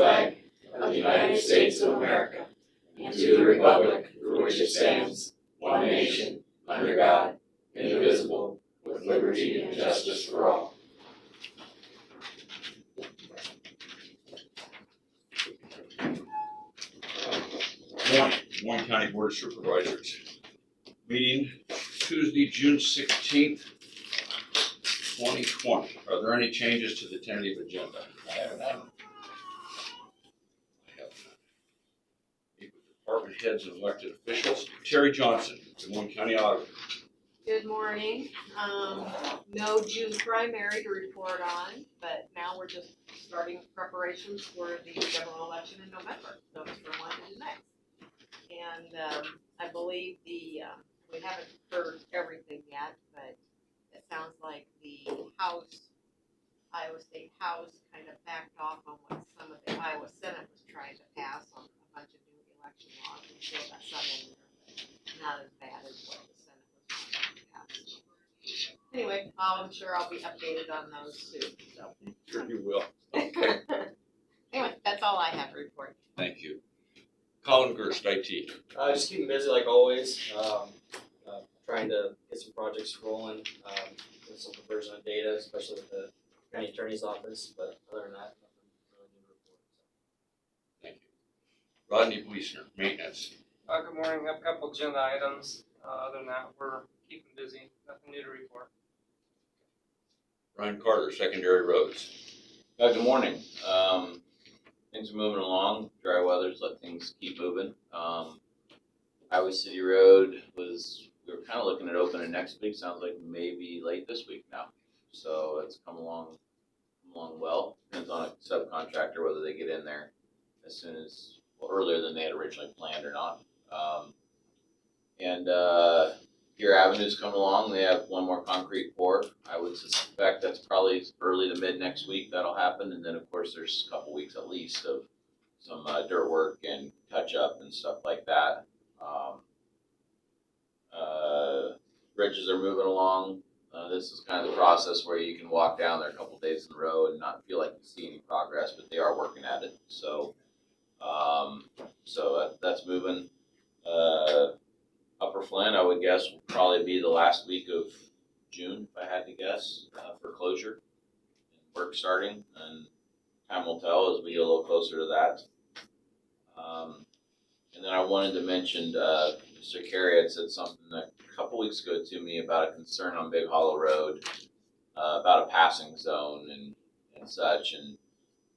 flag of the United States of America, and to the republic for which it stands, one nation, under God, indivisible, with liberty and justice for all. Moines County Board of Supervisors. Meeting Tuesday, June 16th, 2020. Are there any changes to the tentative agenda? I have none. Department heads and elected officials. Terry Johnson, Des Moines County Auditor. Good morning. No June primary to report on, but now we're just starting preparations for the general election in November. So it's from one to the next. And I believe we haven't heard everything yet, but it sounds like the Iowa State House kind of backed off on what some of the Iowa Senate was trying to pass on a bunch of new election laws, and still got some in there, but not as bad as what the Senate was trying to pass. Anyway, I'm sure I'll be updated on those soon. So. Sure you will. Okay. Anyway, that's all I have to report. Thank you. Colin Gerst, IT. Just keeping busy like always. Trying to get some projects rolling, with some conversion of data, especially with the county attorney's office. But other than that, nothing really new to report. Thank you. Rodney Bleasner, maintenance. Good morning. I have a couple agenda items. Other than that, we're keeping busy. Nothing new to report. Ryan Carter, secondary roads. Good morning. Things are moving along. Dry weather's let things keep moving. Iowa City Road we were kind of looking at opening next week. Sounds like maybe late this week now. So it's come along well. Depends on a subcontractor whether they get in there as soon as, earlier than they had originally planned or not. Gear Avenue's coming along. They have one more concrete pour. I would suspect that's probably early to mid next week that'll happen. And then of course there's a couple weeks at least of some dirt work and touch up and stuff like that. Bridges are moving along. This is kind of the process where you can walk down there a couple days in a row and not feel like you see any progress, but they are working at it. So, that's moving. Upper Flint, I would guess, will probably be the last week of June, if I had to guess, for closure and work starting. And time will tell as we get a little closer to that. And then I wanted to mention, Mr. Carey had said something a couple weeks ago to me about a concern on Big Hollow Road, about a passing zone and such. And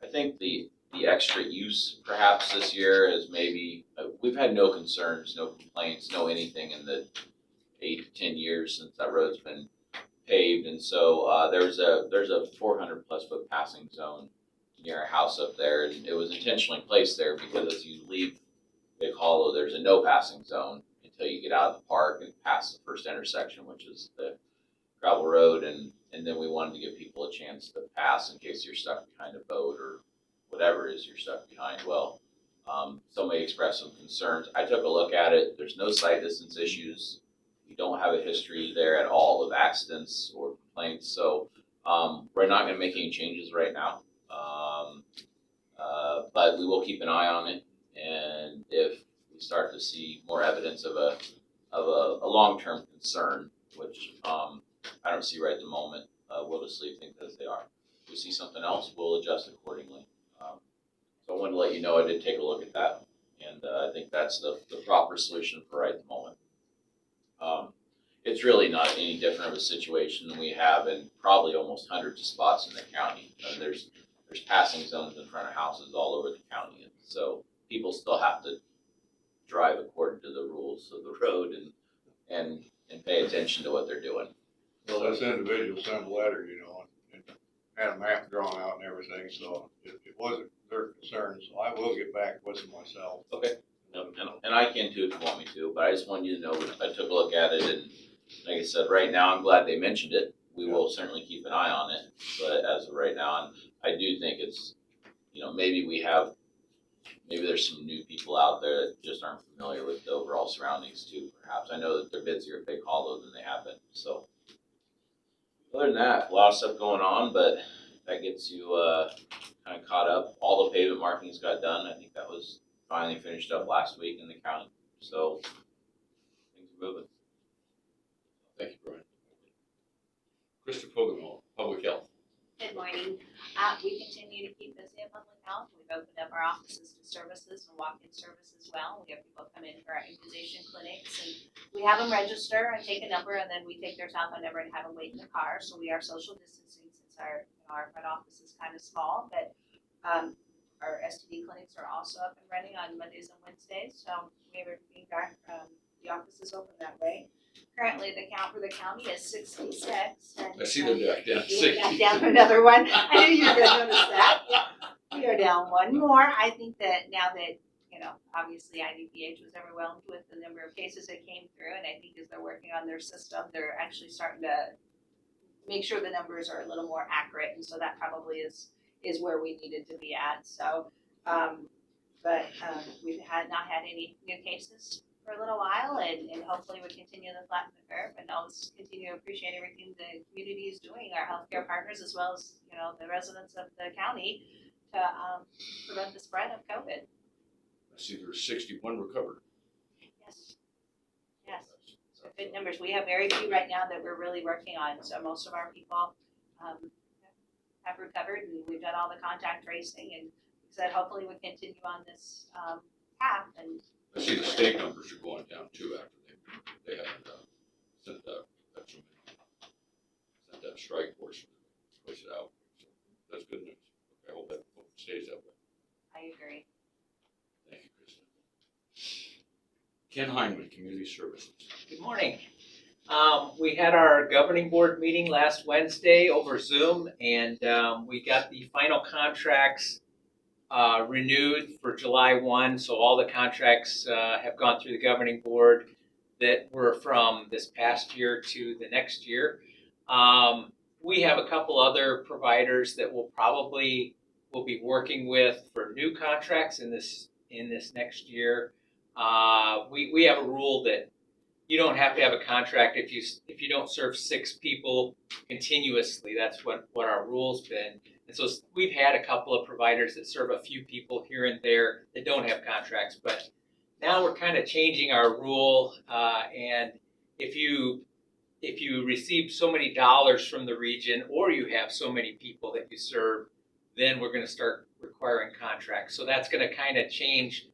I think the extra use perhaps this year is maybe, we've had no concerns, no complaints, no anything in the 8 to 10 years since that road's been paved. And so there's a 400 plus foot passing zone near a house up there, and it was intentionally placed there because as you leave Big Hollow, there's a no passing zone until you get out of the park and pass the first intersection, which is the gravel road, and then we wanted to give people a chance to pass in case you're stuck behind a boat or whatever it is you're stuck behind. Well, somebody expressed some concerns. I took a look at it. There's no sight distance issues. We don't have a history there at all of accidents or complaints. So we're not going to make any changes right now. But we will keep an eye on it. And if we start to see more evidence of a long-term concern, which I don't see right at the moment, we'll just leave things as they are. If we see something else, we'll adjust accordingly. So I wanted to let you know I did take a look at that, and I think that's the proper solution for right at the moment. It's really not any different of a situation than we have in probably almost hundreds of spots in the county. There's passing zones in front of houses all over the county, and so people still have to drive according to the rules of the road and pay attention to what they're doing. Well, this individual sent a letter, and had a map drawn out and everything, so it wasn't their concern, so I will get back with them myself. Okay. And I can too if you want me to, but I just want you to know I took a look at it, and like I said, right now I'm glad they mentioned it. We will certainly keep an eye on it, but as of right now, and I do think it's, maybe there's some new people out there that just aren't familiar with the overall surroundings too, perhaps. I know that they're busier at Big Hollow than they have been, so. Other than that, a lot of stuff going on, but that gets you kind of caught up. All the pavement markings got done. I think that was finally finished up last week in the county. So things are moving. Thank you, Brian. Krista Pogamo, Public Health. Good morning. We continue to keep busy at Public Health. We've opened up our offices to services and walk-in service as well. We have people come in for our immunization clinics, and we have them register and take a number, and then we take their telephone number and have them wait in the car. So we are social distancing since our front office is kind of small, but our STD clinics are also up and running on Mondays and Wednesdays. So we have everything back. The office is open that way. Currently, the count for the county is 66. And, I see they're back down to we're 60. down to another one. I knew you were gonna notice that. Yeah. We are down one more. I think that now that, obviously IDPH was overwhelmed with the number of cases that came through, and I think as they're working on their system, they're actually starting to make sure the numbers are a little more accurate, and so that probably is where we needed to be at. So, we've not had any new cases for a little while, and hopefully we continue to flatten the curve, and I'll just continue to appreciate everything the community is doing, our healthcare partners, as well as, the residents of the county to prevent the spread of COVID. I see there's 61 recovered. Yes. Yes. So good numbers. We have very few right now that we're really working on. So most of our people have recovered, and we've done all the contact tracing, and said hopefully we continue on this path. And I see the state numbers are going down too after they haven't sent that strike force to push it out. So that's good news. Okay, I hope it stays that way. I agree. Thank you, Kristen. Ken Hyman, Community Services. Good morning. We had our governing board meeting last Wednesday over Zoom, and we got the final contracts renewed for July 1. So all the contracts have gone through the governing board that were from this past year to the next year. We have a couple other providers that we'll be working with for new contracts in this next year. We have a rule that you don't have to have a contract if you don't serve 6 people continuously. That's what our rule's been. And so we've had a couple of providers that serve a few people here and there that don't have contracts, but now we're kind of changing our rule. And if you receive so many dollars from the region, or you have so many people that you serve, then we're going to start requiring contracts. So that's going to kind of change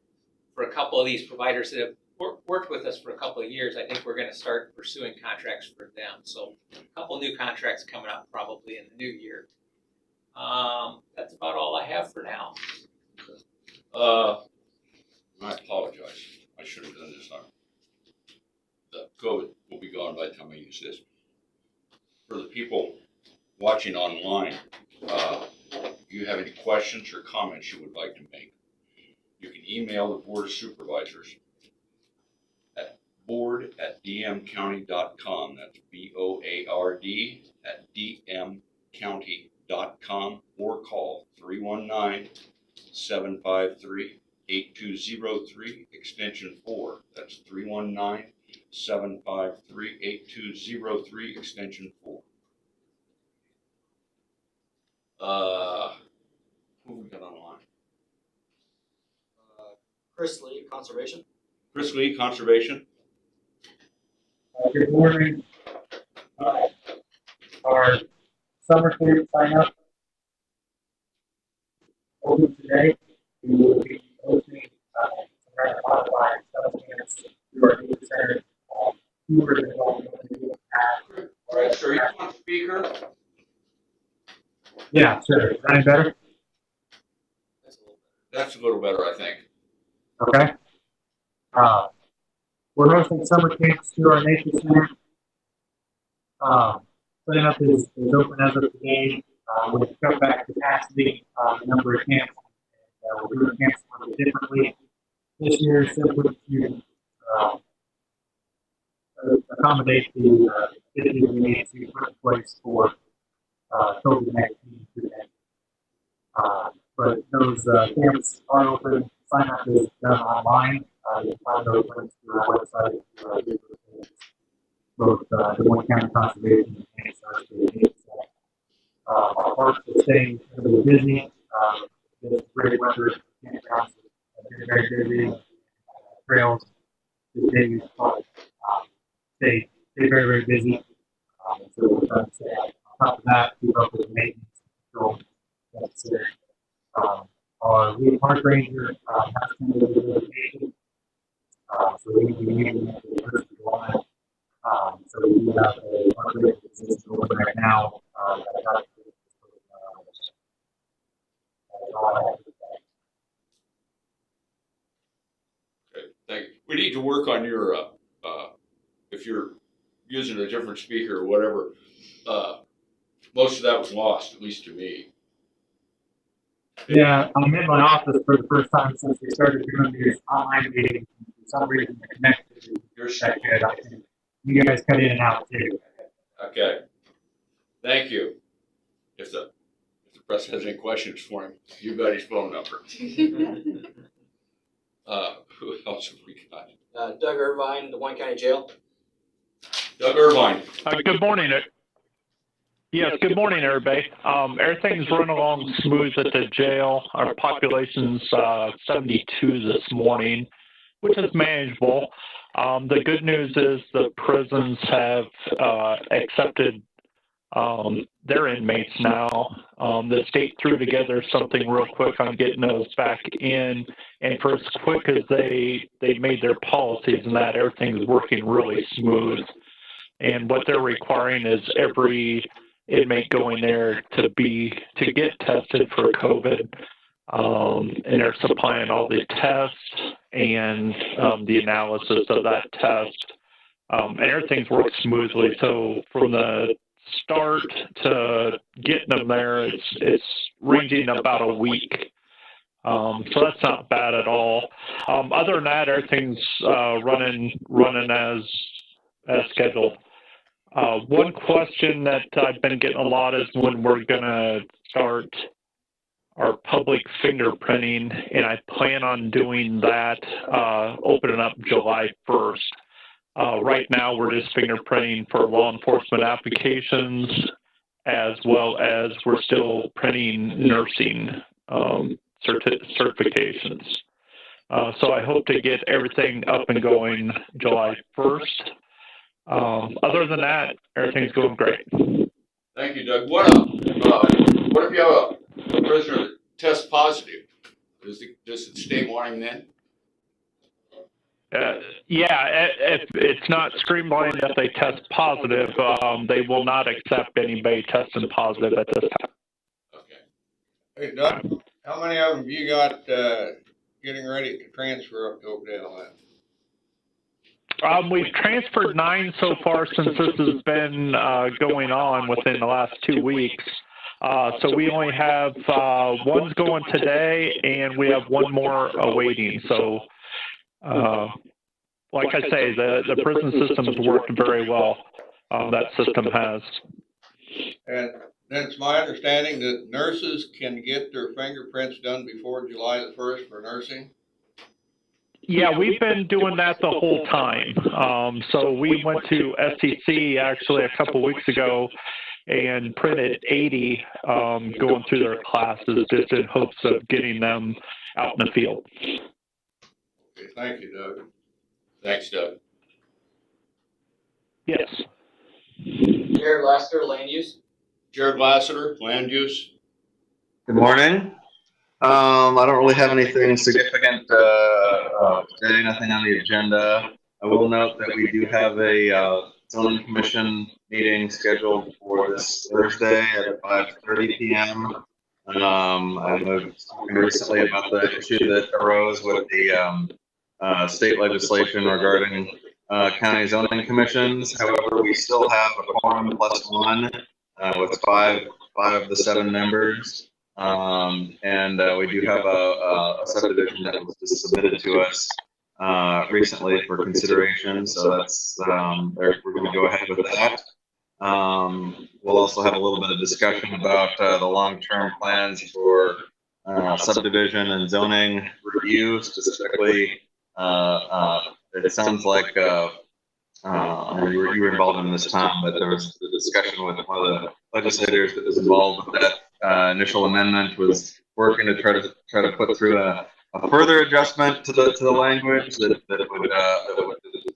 for a couple of these providers that have worked with us for a couple of years. I think we're going to start pursuing contracts for them. So a couple new contracts coming up probably in the new year. That's about all I have for now. I apologize. I should have done this on. The COVID will be gone by the time I use this. For the people watching online, if you have any questions or comments you would like to make, you can email the Board of Supervisors at board@dmcounty.com. That's BOARD@dmcounty.com, or call 319-753-8203, extension 4. That's 319-753-8203, extension 4. Who we got online? Chris Lee, Conservation. Chris Lee, Conservation. Good morning. Our summer camp sign up open today. We will be opening some modified summer camps through our youth center. Fewer than what we have. All right, sir, you want speaker? Yeah, sure. Is that any better? That's a little better, I think. Okay. We're hosting summer camps through our nature center. Sign up is open as of today. We've cut back capacity, the number of camps. We're doing camps a little differently this year, simply to accommodate the issues we need to put in place for COVID-19 today. But those camps are open. Sign up is done online. You can find those links through our website, both the Moines County Conservation and Our Parks are staying really busy. It's great weather, campgrounds have been very busy, trails, the days, stay very, very busy. So we're trying to stay on top of that, keep up with the maintenance control necessary. Our lead park ranger has to do the vacation. So we usually have the first of July. So we do have a park ranger position going right now. Okay, thank you. We need to work on your, if you're using a different speaker or whatever, most of that was lost, at least to me. Yeah, I'm in my office for the first time since we started doing these online meetings. For some reason, the connection is that good. I think you guys cut in and out too. Okay, thank you. If the press has any questions for him, you got his phone number. Who else have we got? Doug Irvine, the Moines County Jail. Doug Irvine. Good morning. Yes, good morning, everybody. Everything's running along smooth at the jail. Our population's 72 this morning, which is manageable. The good news is the prisons have accepted their inmates now. The state threw together something real quick on getting those back in, and for as quick as they made their policies and that, everything's working really smooth. And what they're requiring is every inmate going there to get tested for COVID, and they're supplying all the tests and the analysis of that test, and everything's worked smoothly. So from the start to getting them there, it's ranging about a week. So that's not bad at all. Other than that, everything's running as scheduled. One question that I've been getting a lot is when we're gonna start our public fingerprinting, and I plan on doing that, opening up July 1st. Right now, we're just fingerprinting for law enforcement applications, as well as we're still printing nursing certifications. So I hope to get everything up and going July 1st. Other than that, everything's going great. Thank you, Doug. What if you have a prisoner that tests positive? Does the state want him then? Yeah, if it's not streamlined that they test positive, they will not accept anybody testing positive at this time. Okay. Hey, Doug, how many of them you got, getting ready to transfer up to Oakdale then? We've transferred 9 so far since this has been going on within the last 2 weeks. So we only have one's going today, and we have one more awaiting. So, like I say, the prison system's worked very well. That system has. And then it's my understanding that nurses can get their fingerprints done before July the 1st for nursing? Yeah, we've been doing that the whole time. So we went to SEC actually a couple weeks ago and printed 80 going through their classes just in hopes of getting them out in the field. Okay, thank you, Doug. Thanks, Doug. Yes. Jared Lasker, Land Use. Jared Lassiter, Land Use. Good morning. I don't really have anything significant today, nothing on the agenda. I will note that we do have a zoning commission meeting scheduled for this Thursday at 5:30 p.m. I've spoken recently about the issue that arose with the state legislation regarding county zoning commissions. However, we still have a quorum plus one with five of the 7 members. And we do have a subdivision that was just submitted to us recently for consideration. So that's we're going to go ahead with that. We'll also have a little bit of discussion about the long-term plans for subdivision and zoning review. Specifically, it sounds like you were involved in this, Tom, but there was the discussion with one of the legislators that was involved with that initial amendment was working to try to put through a further adjustment to the language that would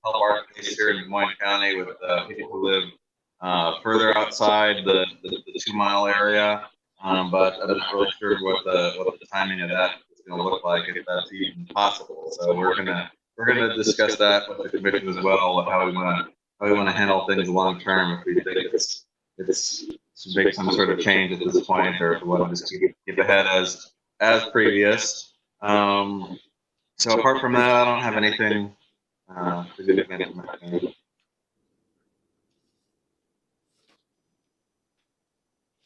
help our case here in Des Moines County with people who live further outside the 2 mile area. But I'm not really sure what the timing of that is going to look like, if that's even possible. So we're gonna discuss that with the commission as well, how we want to handle things long term, if we think it's to make some sort of change at this point, or if we want to just keep ahead as previous. So apart from that, I don't have anything significant.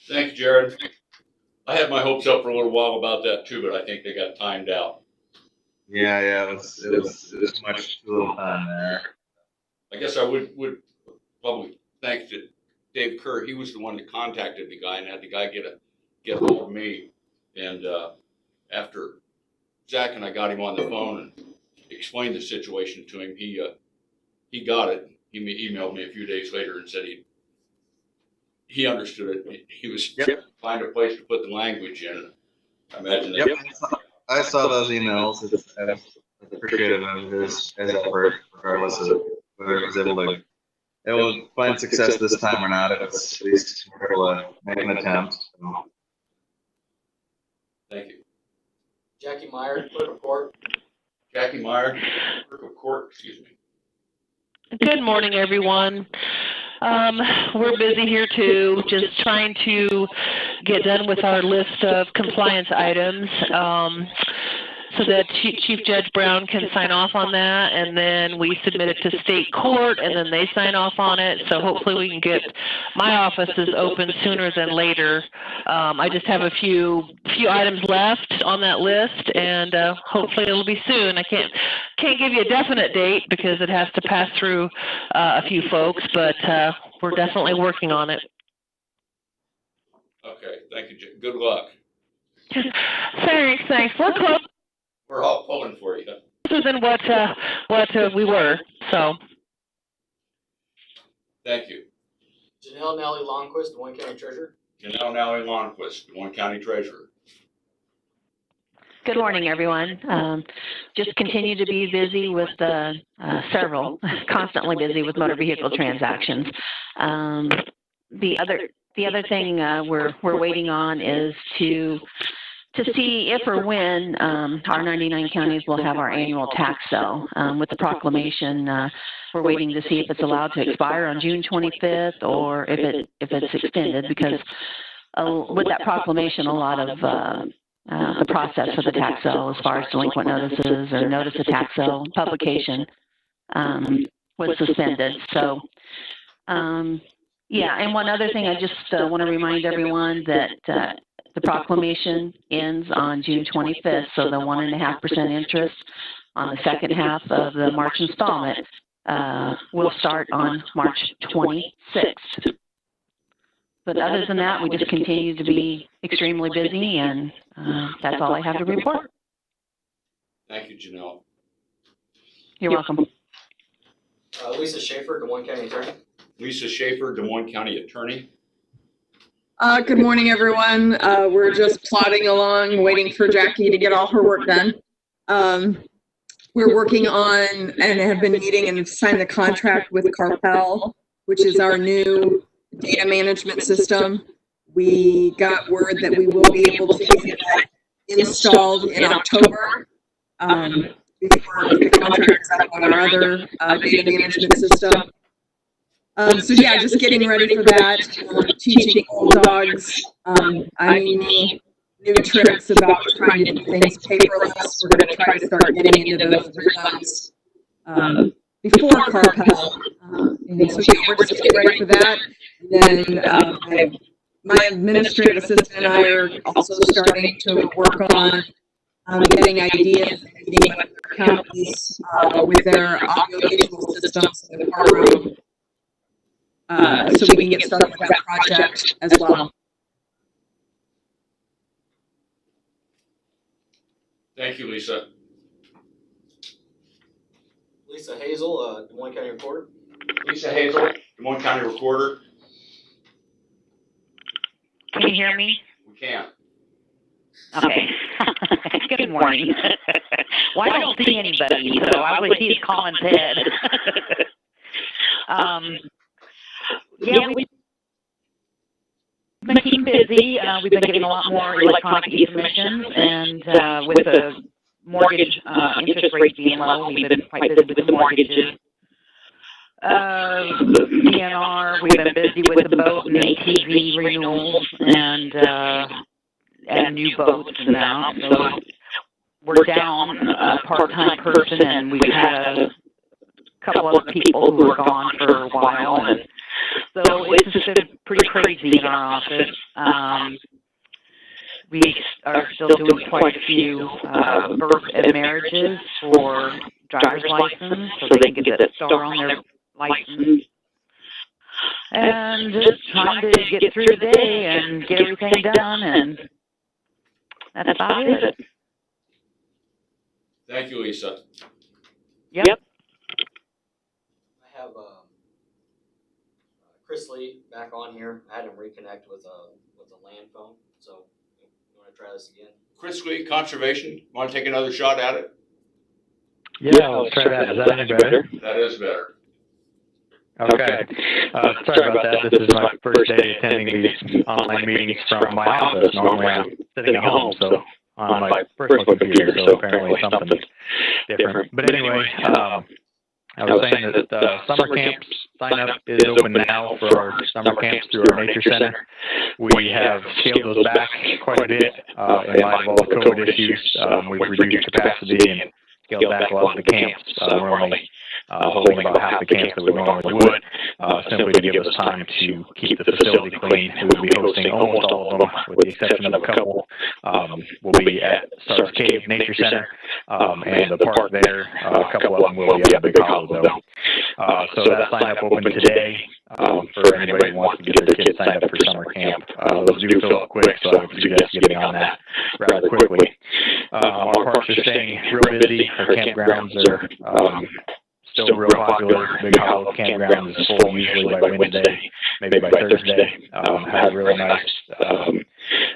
Thanks, Jared. I had my hopes up for a little while about that too, but I think they got timed out. Yeah, it was much too little time there. I guess I would probably thank to Dave Kerr. He was the one that contacted the guy and had the guy get hold of me. And after Zach and I got him on the phone and explained the situation to him, he got it. He emailed me a few days later and said he understood it. He was trying to find a place to put the language in. I imagine that. Yep, I saw those emails. It's appreciative of his effort, regardless of whether he was able to find success this time or not. It was at least able to make an attempt. So. Thank you. Jackie Meyer, clerk of court. Jackie Meyer, clerk of court, excuse me. Good morning, everyone. We're busy here too, just trying to get done with our list of compliance items so that Chief Judge Brown can sign off on that, and then we submit it to state court, and then they sign off on it. So hopefully we can get my offices open sooner than later. I just have a few items left on that list, and hopefully it'll be soon. I can't give you a definite date because it has to pass through a few folks, but we're definitely working on it. Okay, thank you. Good luck. Thanks. We're close. We're all pulling for you. Closer than what we were. So. Thank you. Janelle Nally Longquist, Des Moines County Treasurer. Janelle Nally Longquist, Des Moines County Treasurer. Good morning, everyone. Just continue to be busy with constantly busy with motor vehicle transactions. The other thing we're waiting on is to see if or when our 99 counties will have our annual tax sale. With the proclamation, we're waiting to see if it's allowed to expire on June 25th or if it's extended, because with that proclamation, a lot of the process for the tax sale, as far as delinquent notices or notice of tax sale publication, was suspended. So, yeah, and one other thing, I just want to remind everyone that the proclamation ends on June 25th, so the 1.5% interest on the second half of the March installment will start on March 26th. But other than that, we just continue to be extremely busy, and that's all I have to report. Thank you, Janelle. You're welcome. Lisa Schaefer, Des Moines County Attorney. Lisa Schaefer, Des Moines County Attorney. Good morning, everyone. We're just plodding along, waiting for Jackie to get all her work done. We're working on and have been meeting and signed the contract with Carpel, which is our new data management system. We got word that we will be able to get that installed in October before the contract is up on our other data management system. So yeah, just getting ready for that, teaching old dogs, new tricks about trying to do things paperless. We're going to try to start getting into those rhythms before Carpel. And so yeah, we're just getting ready for that. And then my administrative assistant and I are also starting to work on getting ideas and meeting with their counties with their audio-visual systems in the courtroom. So we can get started with that project as well. Thank you, Lisa. Lisa Hazel, Des Moines County Recorder. Lisa Hazel, Des Moines County Recorder. Can you hear me? We can. Okay. Good morning. Well, I don't see anybody, so obviously he's calling Ted. Yeah, we've been keeping busy. We've been getting a lot more electronic e-submissions, and with the mortgage interest rates being low, we've been quite busy with the mortgages. The DNR, we've been busy with the boat and ATV renewals and new boats and that. So we're down a part-time person, and we've had a couple other people who are gone for a while, and so it's just been pretty crazy in our office. We are still doing quite a few birth and marriages for driver's license, so they can get that star on their license. And just trying to get through the day and get everything done, and that's about it. Thank you, Lisa. Yep. I have Chris Lee back on here. I had him reconnect with a land phone. So you want to try this again? Chris Lee, Conservation, want to take another shot at it? Yeah, let's try that. Is that any better? That is better. Okay. Sorry about that. This is my first day attending these online meetings from my office. Normally I'm sitting at home, so on my personal computer, so apparently something's different. But anyway, I was saying that summer camps sign-up is open now for our summer camps through our nature center. We have scaled those back quite a bit in light of all the COVID issues. We've reduced capacity and scaled back a lot of the camps. We're only holding about half the camps that we normally would, simply to give us time to keep the facility clean. We will be hosting almost all of them, with the exception of a couple. We'll be at Starks Cave Nature Center and the park there. A couple of them will be at Big Hollow, though. So that sign up opened today for anybody who wants to get their kids signed up for summer camp. Those do fill up quick, so I would suggest getting on that rather quickly. Our parks are staying real busy. Our campgrounds are still real popular. Big Hollow campground is full usually by Wednesday, maybe by Thursday. Had a really nice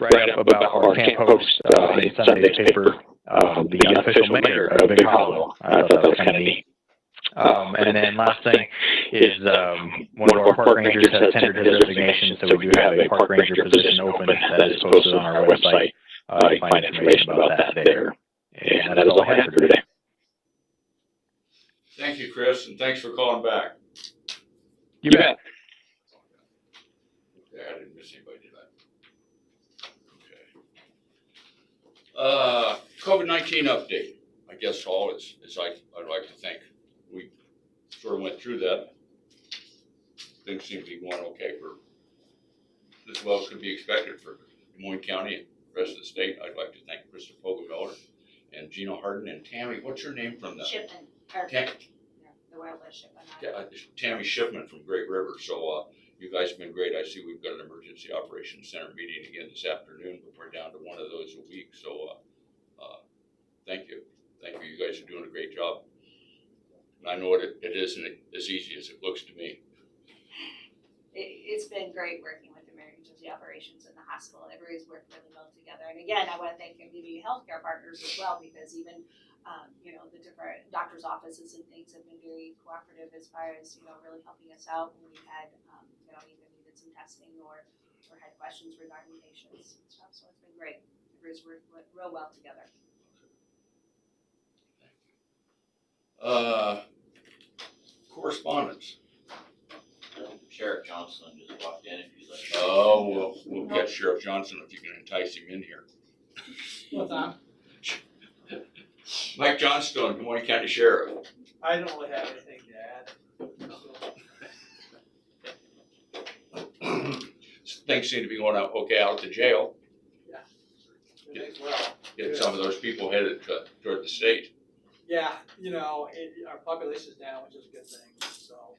write-up about our camp host in Sunday's paper, the unofficial mayor of Big Hollow. I thought that was kind of neat. And then last thing is one of our park rangers has tendered his resignation, so we do have a park ranger position open that is posted on our website. You can find information about that there. And that's all I have for today. Thank you, Chris, and thanks for calling back. You bet. Okay, I didn't miss anybody, did I? Okay. COVID-19 update. I guess all is I'd like to think we sort of went through that. Things seem to be going okay for as well as could be expected for Des Moines County and the rest of the state. I'd like to thank Krista Fogelfeller and Gina Harden and Tammy. What's your name from the Shipman. The wireless shipment. Tammy Shipman from Great River. So you guys have been great. I see we've got an emergency operations center meeting again this afternoon, but we're down to one of those a week. So thank you. Thank you. You guys are doing a great job. And I know it isn't as easy as it looks to me. It's been great working with emergency operations in the hospital. Everybody's worked really well together. And again, I want to thank community healthcare partners as well, because even the different doctors' offices and things have been very cooperative as far as, really helping us out when we had, even needed some testing or had questions regarding patients and stuff. So it's been great. Everybody's worked real well together. Correspondence. Sheriff Johnson just walked in if you'd like. Oh, we'll get Sheriff Johnson if you can entice him in here. What's that? Mike Johnstone, Des Moines County Sheriff. I don't really have anything to add. Things seem to be going okay out at the jail. Yeah. Get some of those people headed toward the state. Yeah, our population is down, which is a good thing. So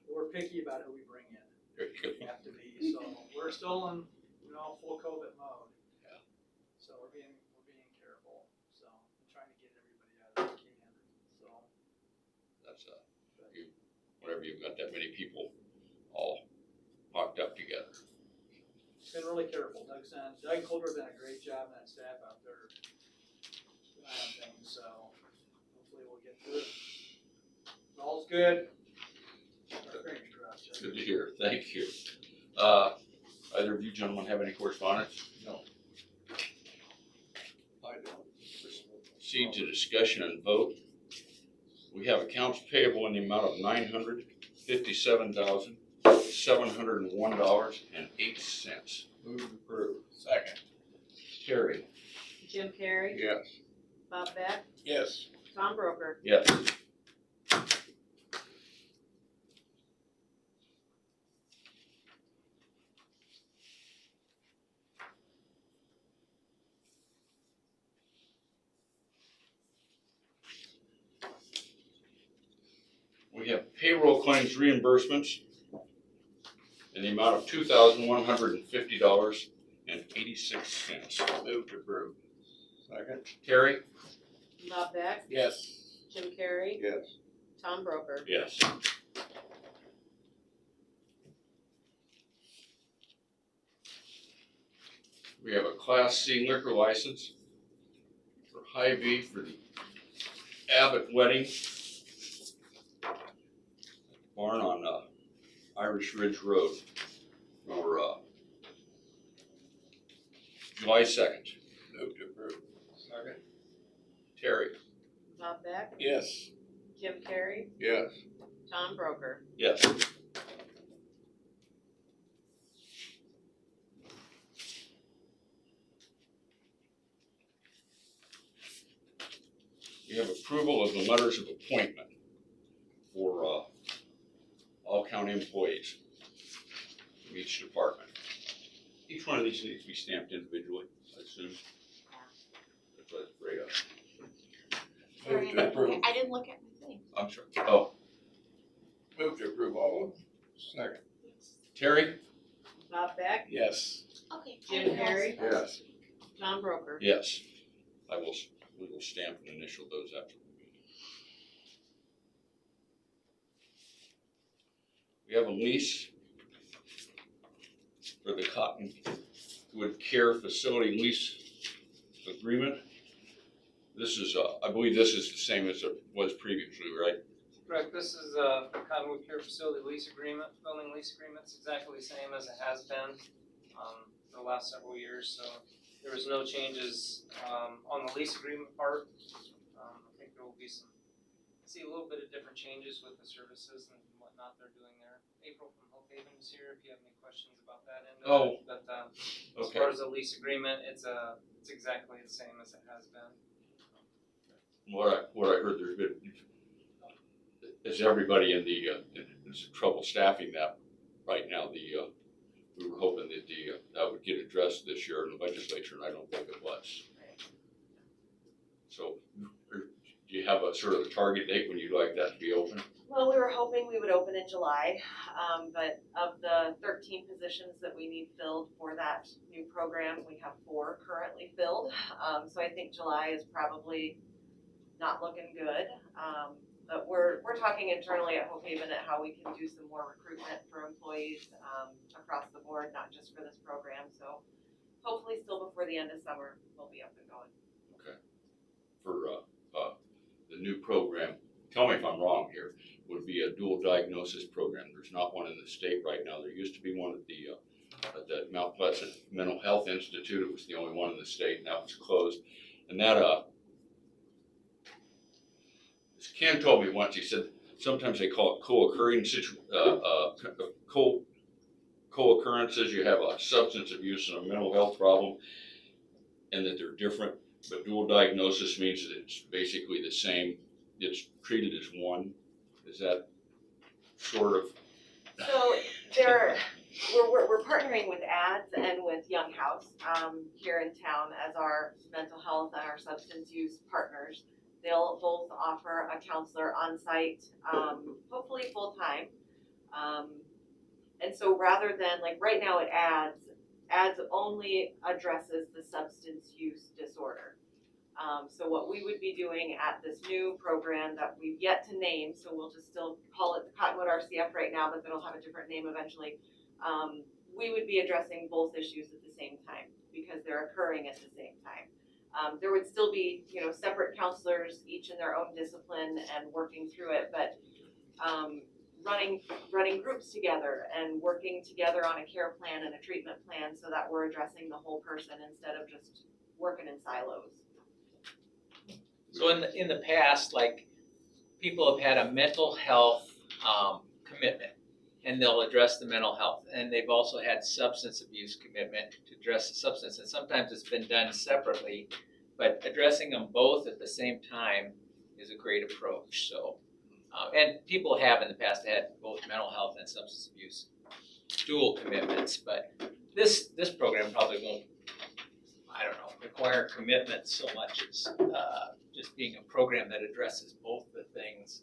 we're picky about who we bring in. We have to be. So we're still in, full COVID mode. Yeah. So we're being careful. So I'm trying to get everybody out if we can. So that's whenever you've got that many people all locked up together. been really careful. Doug Colder's done a great job and that staff out there keeping an eye on things, so hopefully we'll get through it. All's good. Our fingers crossed. Good to hear, thank you. Either of you gentlemen have any correspondence? No. I don't. Proceed to discussion and vote. We have accounts payable in the amount of $957,701.08. Move to approve. Second. Jim Carrey, Yes. Bob Beck, Yes. Tom Broker. Yes. We have payroll claims reimbursements in the amount of $2,150.86. Move to approve. Second. Terry? Bob Beck, Yes. Jim Carrey, Yes. Tom Broker. Yes. We have a Class C liquor license for Hy-Vee for the Abbott Wedding barn on Irish Ridge Road for July 2nd. Move to approve. Second. Terry? Bob Beck, Yes. Jim Carrey, Yes. Tom Broker. Yes. We have approval of the letters of appointment for all county employees from each department. Each one of these needs to be stamped individually, I assume. That's what it's afraid of. Move to approve. I didn't look at my thing. I'm sorry. Oh, Move to approve all of them. Second. Terry? Bob Beck, Yes. Okay. Jim Carrey, Yes. Tom Broker. Yes. We will stamp and initial those after the meeting. We have a lease for the Cottonwood Care Facility lease agreement. This is, I believe this is the same as it was previously, right? Correct, this is the Cottonwood Care Facility lease agreement, building lease agreement's exactly the same as it has been for the last several years, so there was no changes on the lease agreement part. I think there will be see a little bit of different changes with the services and whatnot they're doing there. April from Hope Haven is here if you have any questions about that end of it. But as Okay. far as the lease agreement, it's exactly the same as it has been. What I heard, there's been, is everybody in the, there's trouble staffing that right now. We were hoping that that would get addressed this year in the legislature, and I don't think it was. So, do you have a sort of a target date when you'd like that to be open? Well, we were hoping we would open in July, but of the 13 positions that we need filled for that new program, we have 4 currently filled. So I think July is probably not looking good. But we're talking internally at Hope Haven at how we can do some more recruitment for employees across the board, not just for this program. So hopefully still before the end of summer, we'll be up and going. Okay. For the new program, tell me if I'm wrong here, would be a dual diagnosis program. There's not one in the state right now. There used to be one at the Mount Pleasant Mental Health Institute. It was the only one in the state. Now it's closed. And that, as Ken told me once, he said sometimes they call it co-occurrences. You have a substance abuse and a mental health problem, and that they're different. But dual diagnosis means that it's basically the same. It's treated as one. Is that sort of? So we're partnering with ADS and with Young House here in town as our mental health and our substance use partners. They'll both offer a counselor on site, hopefully full time. And so rather than, like right now it ADS only addresses the substance use disorder. So what we would be doing at this new program that we've yet to name, so we'll just still call it the Cottonwood RCF right now, but it'll have a different name eventually. we would be addressing both issues at the same time because they're occurring at the same time. There would still be, separate counselors, each in their own discipline and working through it, but running groups together and working together on a care plan and a treatment plan so that we're addressing the whole person instead of just working in silos. So in the past, like, people have had a mental health commitment, and they'll address the mental health. And they've also had substance abuse commitment to address the substance. And sometimes it's been done separately, but addressing them both at the same time is a great approach. So, and people have in the past had both mental health and substance abuse dual commitments, but this program probably won't, I don't know, require commitment so much as just being a program that addresses both the things,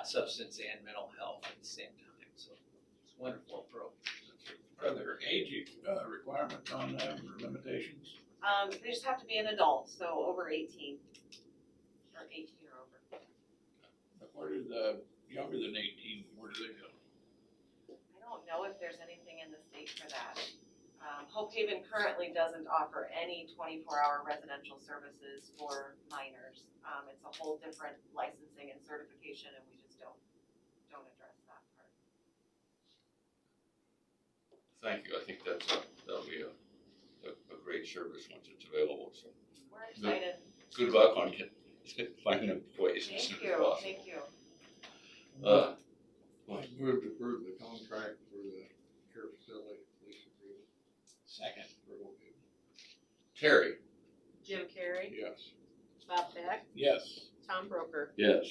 substance and mental health at the same time. So it's a wonderful approach. Are there age requirements on them or limitations? They just have to be an adult, so over 18 or 18 or over. Where do the younger than 18, where do they go? I don't know if there's anything in the state for that. Hope Haven currently doesn't offer any 24-hour residential services for minors. It's a whole different licensing and certification, and we just don't address that part. Thank you. I think that'll be a great service once it's available. So we're excited. Good luck on finding a place as soon as possible. Thank you. I move to approve the contract for the care facility lease agreement. Second. Terry? Jim Carrey, Yes. Bob Beck, Yes. Tom Broker. Yes.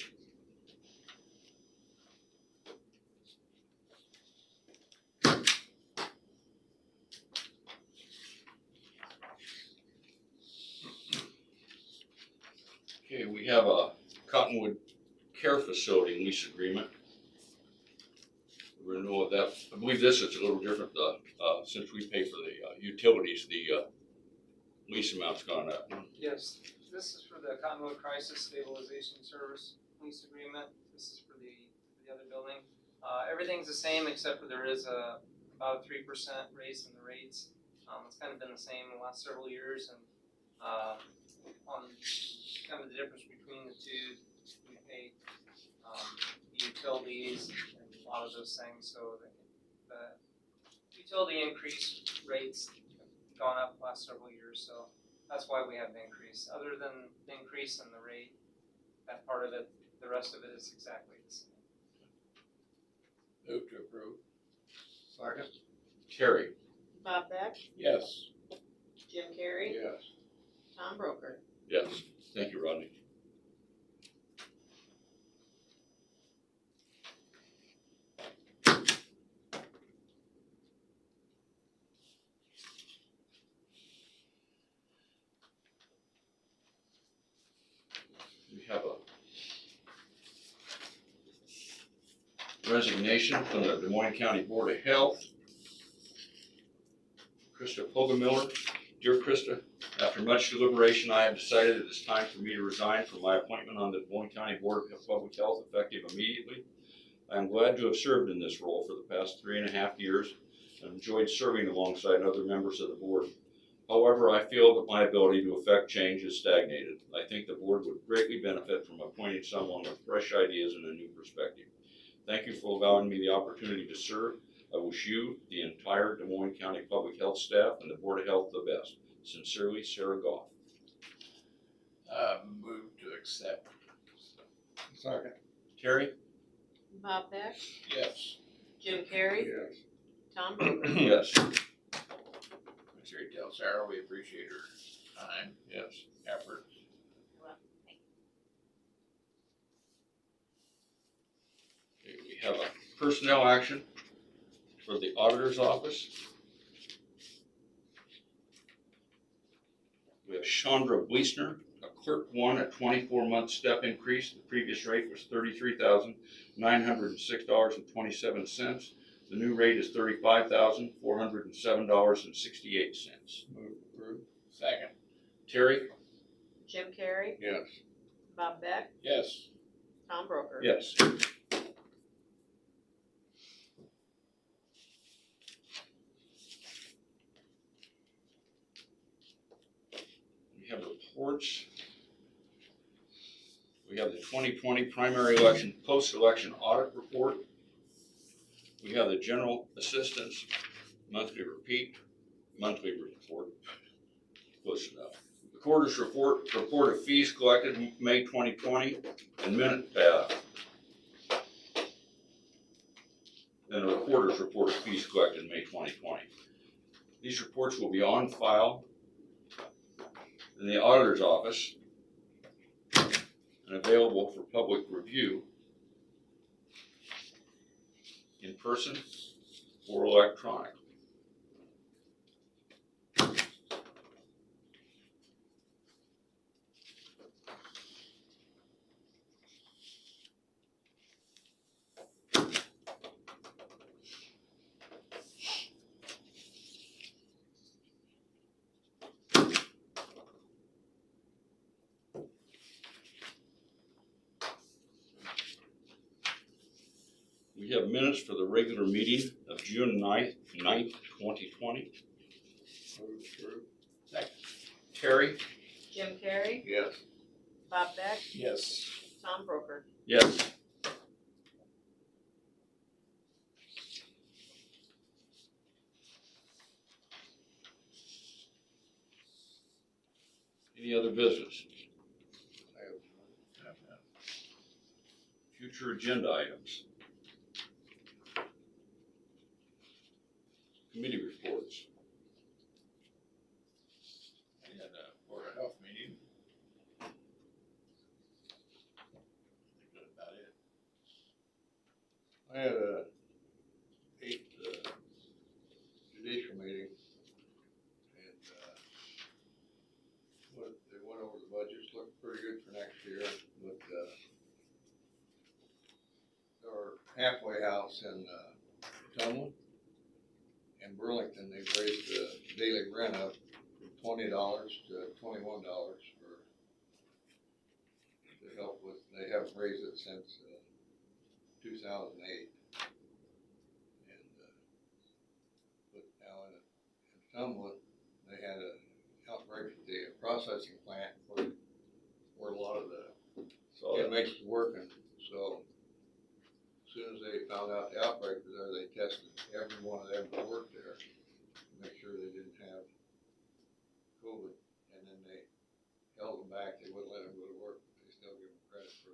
Okay, we have a Cottonwood Care Facility lease agreement. Renewal of that. I believe this is a little different, since we pay for the utilities, the lease amount's gone up. Yes, this is for the Cottonwood Crisis Stabilization Service lease agreement. This is for the other building. Everything's the same except for there is about a 3% raise in the rates. It's kind of been the same in the last several years, and on kind of the difference between the two, we pay the utilities and a lot of those things. So the utility increase rates have gone up the last several years, so that's why we have the increase. Other than the increase in the rate, that part of it, the rest of it is exactly the same. Move to approve. Second. Terry? Bob Beck, Yes. Jim Carrey, Yes. Tom Broker. Yes. Thank you, Rodney. We have a resignation from the Des Moines County Board of Health. Krista Pogamiller. Dear Krista, after much deliberation, I have decided it is time for me to resign from my appointment on the Des Moines County Board of Public Health effective immediately. I am glad to have served in this role for the past 3.5 years and enjoyed serving alongside other members of the board. However, I feel that my ability to effect change is stagnated. I think the board would greatly benefit from appointing someone with fresh ideas and a new perspective. Thank you for allowing me the opportunity to serve. I wish you, the entire Des Moines County Public Health staff, and the Board of Health the best. Sincerely, Sarah Goff. Move to accept. Second. Terry? Bob Beck, Yes. Jim Carrey, Yes. Tom Broker. Yes. Make sure you tell Sarah we appreciate her time, Yes. effort. Okay, we have a personnel action for the auditor's office. We have Chandra Bleesner, a clerk 1, a 24-month step increase. The previous rate was $33,906.27. The new rate is $35,407.68. Move approved. Second. Terry? Jim Carrey, Yes. Bob Beck, Yes. Tom Broker. Yes. reports. We have the 2020 primary election, post-election audit report. We have the general assistance monthly monthly report. Close enough. The quarter's report of fees collected in May 2020, and and the reporter's report of fees collected in May 2020. These reports will be on file in the auditor's office and available for public review in person or electronic. We have minutes for the regular meeting of June 9th, 2020. Second. Terry? Jim Carrey, Yes. Bob Beck, Yes. Tom Broker. Yes. Any other business? Future agenda items. Committee reports. I had a Board of Health meeting. That's about it. I had a judicial meeting, and they went over the budgets, looked pretty good for next year, but our halfway house in Tumlin and Burlington, they've raised the daily rent up from $20 to $21 for to help with. They haven't raised it since 2008. But now in Tumlin, they had an outbreak at the processing plant where a lot of the inmates were working. So as soon as they found out the outbreak was there, they tested every one of them that worked there to make sure they didn't have COVID. And then they held them back. They wouldn't let them go to work, but they still give them credit for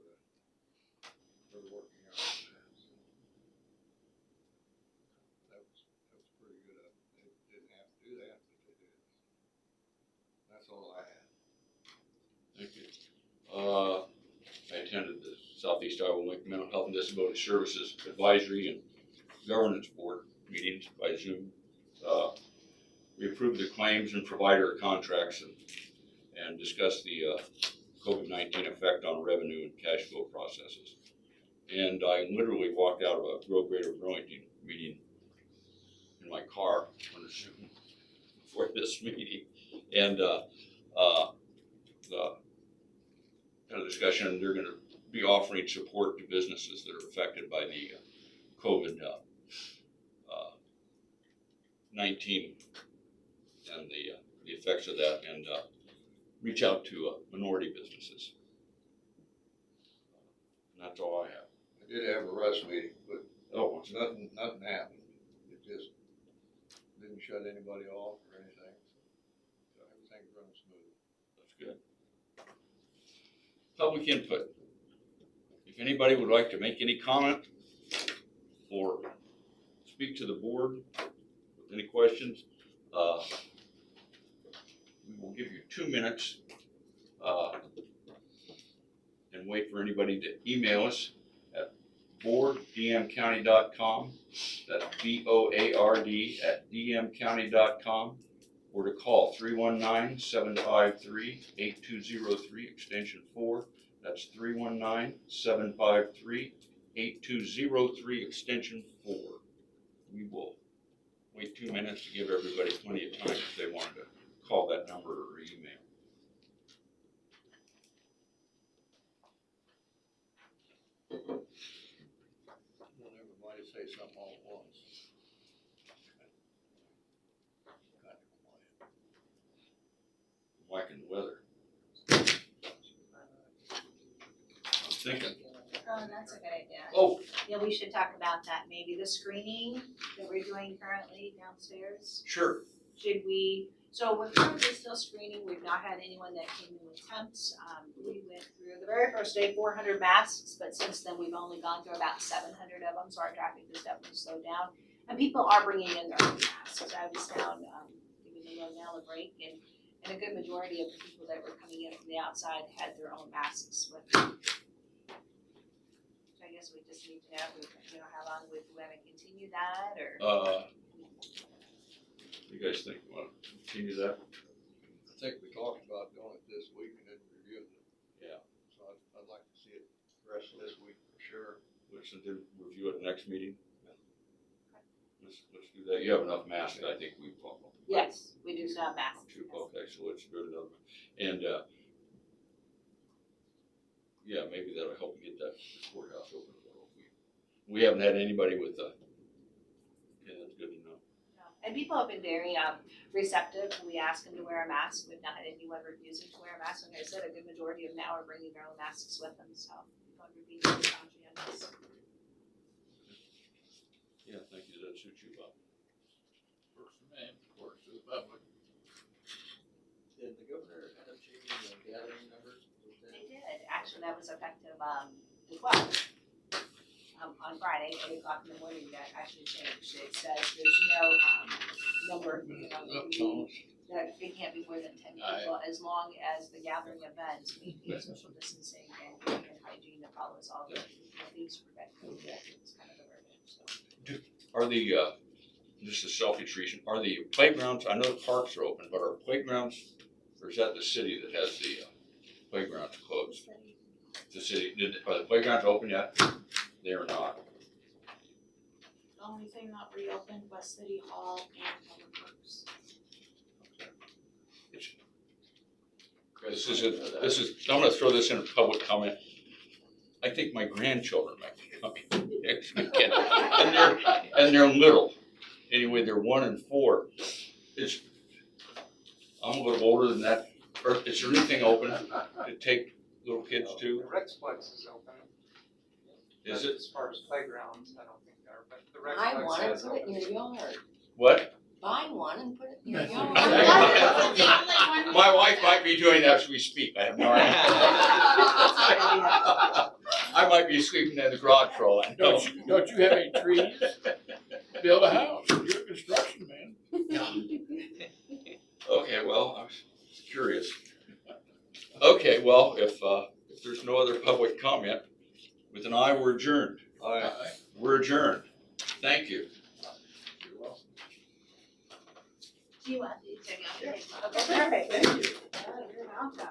the working hours. That was pretty good of them. They didn't have to do that, but they did. That's all I had. Thank you. I attended the Southeast Iowa Mental Health and Disability Services Advisory and Governance Board meetings by Zoom. We approved the claims and provider contracts and discussed the COVID-19 effect on revenue and cash flow processes. And I literally walked out of a Grow Greater Burlington meeting in my car on Zoom for this meeting. And had a discussion. They're going to be offering support to businesses that are affected by the COVID-19 and the effects of that, and reach out to minority businesses. And that's all I have. I did have a Russ meeting, but nothing happened. It just didn't shut anybody off or anything. So everything's running smooth. That's good. Public input. If anybody would like to make any comment or speak to the board with any questions, we will give you 2 minutes and wait for anybody to email us at board@dmcounty.com. That's BOARD@dmcounty.com, or to call 319-753-8203 extension 4. That's 319-753-8203 extension 4. We will wait 2 minutes to give everybody plenty of time if they wanted to call that number or email. Everybody say something all at once. Liking the weather. thinking, Oh, that's a good idea. oh, Yeah, we should talk about that, maybe the screening that we're doing currently downstairs. sure, Should we, so we're currently still screening, we've not had anyone that came in with temps. We went through the very first day, 400 masks, but since then we've only gone through about 700 of them, so our traffic has definitely slowed down. And people are bringing in their own masks. I was down, giving the Rondell a break, and a good majority of the people that were coming in from the outside had their own masks with them. So I guess we just need to know, how long we want to continue that, or? you guys think, want to continue that? I think we talked about doing it this week and then reviewing it. Yeah. So I'd like to see it the rest of this week for sure. Let's do, review at the next meeting. Let's do that. You have enough masks, I think we've. Yes, we do still have masks. Okay, so let's do another one. And, yeah, maybe that'll help get that courthouse open a little. We haven't had anybody with, yeah, that's good to know. And people have been very receptive. We ask them to wear a mask. We've not had anyone refusing to wear a mask. Like I said, a good majority of them now are bringing their own masks with them, so people are being very conscientious. Yeah, thank you. That suits you, Bob. Works for me, works for the public. Did the governor end up changing the gathering numbers? They did. Actually, that was effective the 12th. On Friday, 8 o'clock in the morning, that actually changed. It says there's no number, that it can't be more than 10 people, as long as the gathering event maintains social distancing and hygiene that follows all the things to prevent COVID. It's kind of the verbiage, so. Are the, this is selfish reason, are the playgrounds, I know the parks are open, but are playgrounds, or is that the city that has the playgrounds closed? The city, are the playgrounds open yet? They are not. The only thing not reopened was City Hall and Public Works. This is, I'm gonna throw this in a public comment. I think my grandchildren might be coming next weekend, and they're little. Anyway, they're 1 and 4. I'm a little older than that. Is there anything open to take little kids to? The Rexplex is open. Is But it? as far as playgrounds, I don't think they are, but the Buy Rexplex one and has put it in opened. your yard. What? Buy one and put it in your That's yard. exactly- My wife might be doing that as we speak. I have no idea. I might be sleeping in the garage for all I know. Don't you have any trees? Build a house, you're a construction man. Okay, well, I was curious. Okay, well, if there's no other public comment, with an aye, we're adjourned. Aye. We're adjourned. Thank you. You're welcome. Do you want these? Okay, perfect. Thank you. You're welcome.